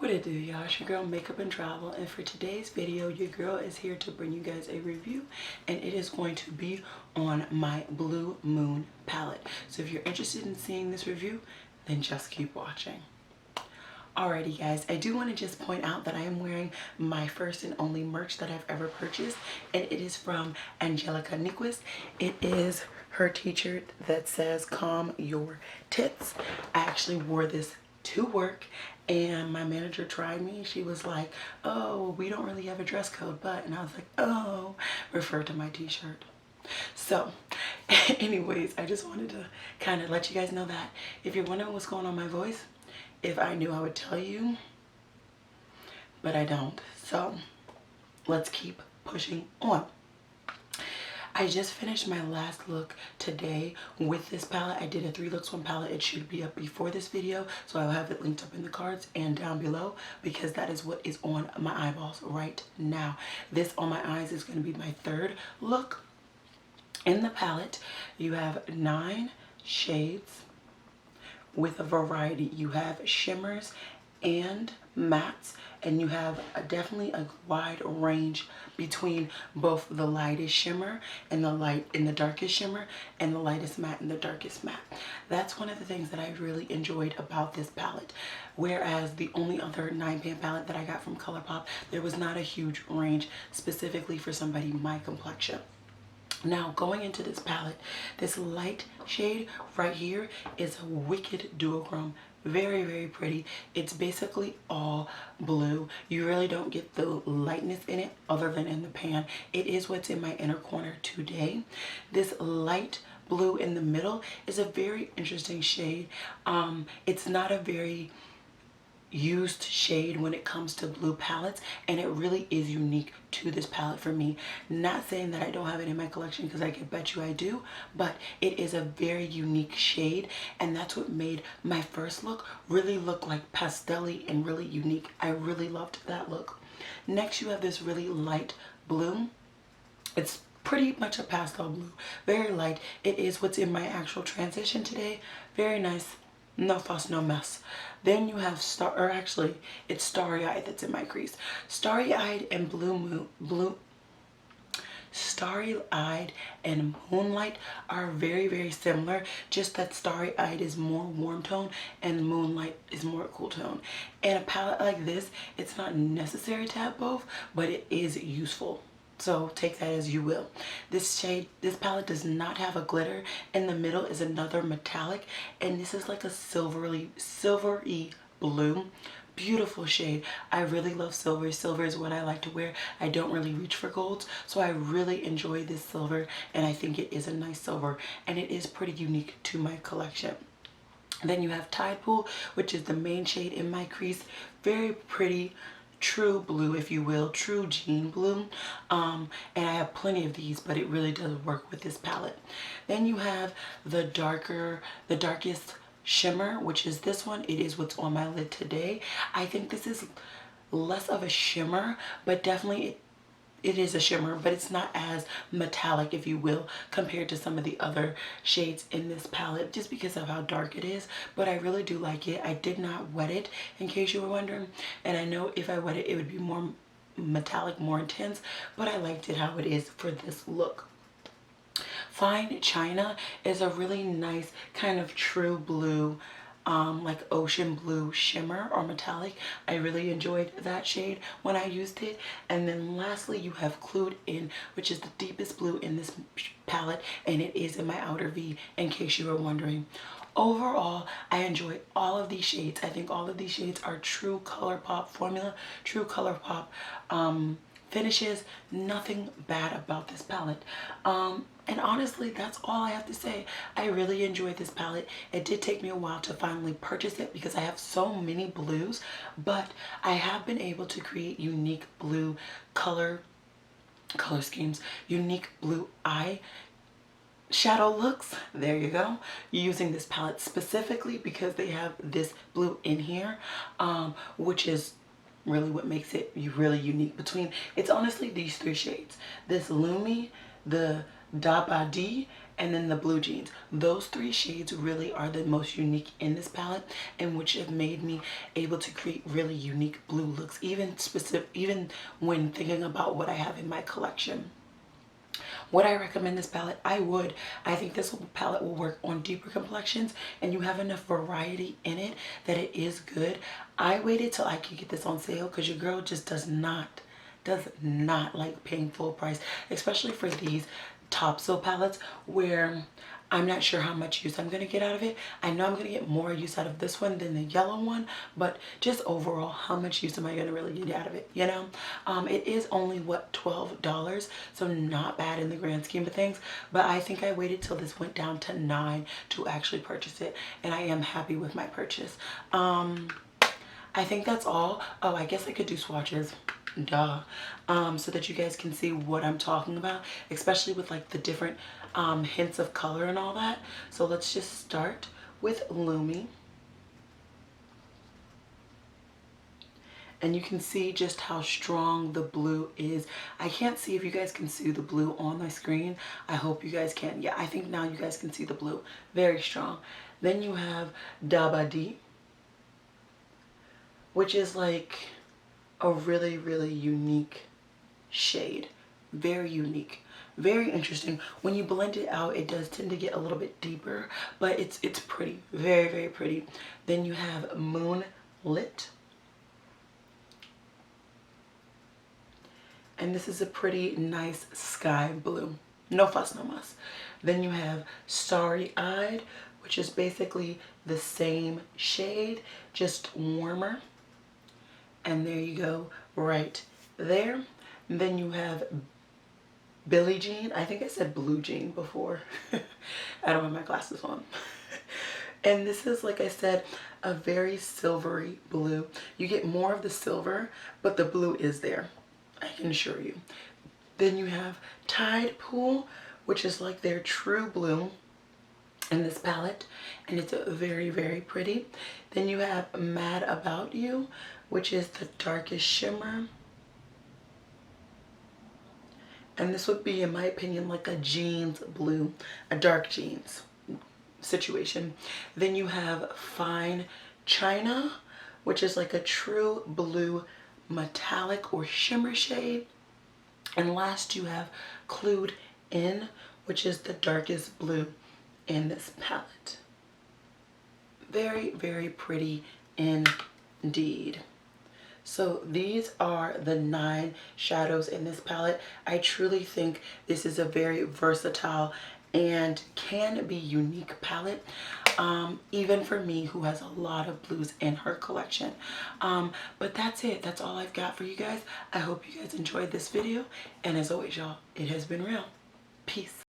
What it do, y'all? It's your girl Makeup and Travel, and for today's video your girl is here to bring you guys a review, and it is going to be on my Blue Moon palette. So if you're interested in seeing this review, then just keep watching. Alrighty guys, I do want to just point out that I am wearing my first and only merch that I've ever purchased, and it is from Angelica Nyquist. It is her t-shirt that says "Calm Your Tits." I actually wore this to work, and my manager tried me. She was like, "Oh, we don't really have a dress code, but," and I was like, "Oh," refer to my t-shirt. So anyways, I just wanted to kind of let you guys know that if you're wondering what's going on with my voice, if I knew I would tell you, but I don't. So let's keep pushing on. I just finished my last look today with this palette. I did a 3 looks 1 palette. It should be up before this video, so I'll have it linked up in the cards and down below, because that is what is on my eyeballs right now. This on my eyes is going to be my 3rd look. In the palette, you have 9 shades with a variety. You have shimmers and mattes, and you have definitely a wide range between both the lightest shimmer and the darkest shimmer, and the lightest matte and the darkest matte. That's one of the things that I really enjoyed about this palette. Whereas the only other 9-pan palette that I got from ColourPop, there was not a huge range specifically for somebody my complexion. Now, going into this palette, this light shade right here is a wicked duochrome. Very, very pretty. It's basically all blue. You really don't get the lightness in it other than in the pan. It is what's in my inner corner today. This light blue in the middle is a very interesting shade. It's not a very used shade when it comes to blue palettes, and it really is unique to this palette for me. Not saying that I don't have it in my collection, because I can bet you I do, but it is a very unique shade, and that's what made my first look really look like pastel-y and really unique. I really loved that look. Next, you have this really light blue. It's pretty much a pastel blue, very light. It is what's in my actual transition today. Very nice. No fuss, no mess. Then you have it's Starry Eyed that's in my crease. Starry Eyed and Starry Eyed and Moonlight are very, very similar, just that Starry Eyed is more warm tone and Moonlight is more cool tone. And a palette like this, it's not necessary to have both, but it is useful. So take that as you will. This palette does not have a glitter. In the middle is another metallic, and this is like a silvery blue. Beautiful shade. I really love silver. Silver is what I like to wear. I don't really reach for golds, so I really enjoy this silver, and I think it is a nice silver, and it is pretty unique to my collection. Then you have Tide Pool, which is the main shade in my crease. Very pretty, true blue, if you will, true jean blue. And I have plenty of these, but it really does work with this palette. Then you have the darkest shimmer, which is this one. It is what's on my lid today. I think this is less of a shimmer, but definitely it is a shimmer, but it's not as metallic, if you will, compared to some of the other shades in this palette, just because of how dark it is. But I really do like it. I did not wet it, in case you were wondering, and I know if I wet it, it would be more metallic, more intense, but I liked it how it is for this look. Fine China is a really nice kind of true blue, like ocean blue shimmer or metallic. I really enjoyed that shade when I used it. And then lastly, you have Clued In, which is the deepest blue in this palette, and it is in my outer V, in case you were wondering. Overall, I enjoy all of these shades. I think all of these shades are true ColourPop formula, true ColourPop finishes. Nothing bad about this palette. And honestly, that's all I have to say. I really enjoyed this palette. It did take me a while to finally purchase it, because I have so many blues, but I have been able to create unique blue color schemes, unique blue eye shadow looks, there you go, using this palette specifically because they have this blue in here, which is really what makes it really unique. Between, it's honestly these 3 shades, this Lumi, the Dabadi, and then the blue jeans. Those three shades really are the most unique in this palette, and which have made me able to create really unique blue looks, even when thinking about what I have in my collection. Would I recommend this palette? I think this palette will work on deeper complexions, and you have enough variety in it that it is good. I waited till I could get this on sale because your girl just does not like paying full price, especially for these Topsail palettes where I'm not sure how much use I'm going to get out of it. I know I'm going to get more use out of this one than the yellow one, but just overall, how much use am I going to really get out of it, you know? It is only, what, $12, so not bad in the grand scheme of things, but I think I waited till this went down to $9 to actually purchase it, and I am happy with my purchase. I think that's all. Oh, I guess I could do swatches. Duh. So that you guys can see what I'm talking about, especially with like the different hints of color and all that. So let's just start with Lumi. And you can see just how strong the blue is. I can't see if you guys can see the blue on my screen. I hope you guys can. Yeah, I think now you guys can see the blue. Very strong. Then you have Dabadi, which is like a really, really unique shade. Very unique, very interesting. When you blend it out, it does tend to get a little bit deeper, but it's pretty, very, very pretty. Then you have Moonlit, and this is a pretty nice sky blue. No fuss, no muss. Then you have Starry Eyed, which is basically the same shade, just warmer. And there you go, right there. And then you have Billie Jean. I think I said Blue Jean before. I don't have my glasses on. And this is, like I said, a very silvery blue. You get more of the silver, but the blue is there, I can assure you. Then you have Tide Pool, which is like their true blue in this palette, and it's very, very pretty. Then you have Mad About You, which is the darkest shimmer, and this would be, in my opinion, like a jeans blue, a dark jeans situation. Then you have Fine China, which is like a true blue metallic or shimmer shade. And last you have Clued In, which is the darkest blue in this palette. Very, very pretty indeed. So these are the 9 shadows in this palette. I truly think this is a very versatile and can be unique palette, even for me who has a lot of blues in her collection. But that's it. That's all I've got for you guys. I hope you guys enjoyed this video, and as always, y'all, it has been real. Peace.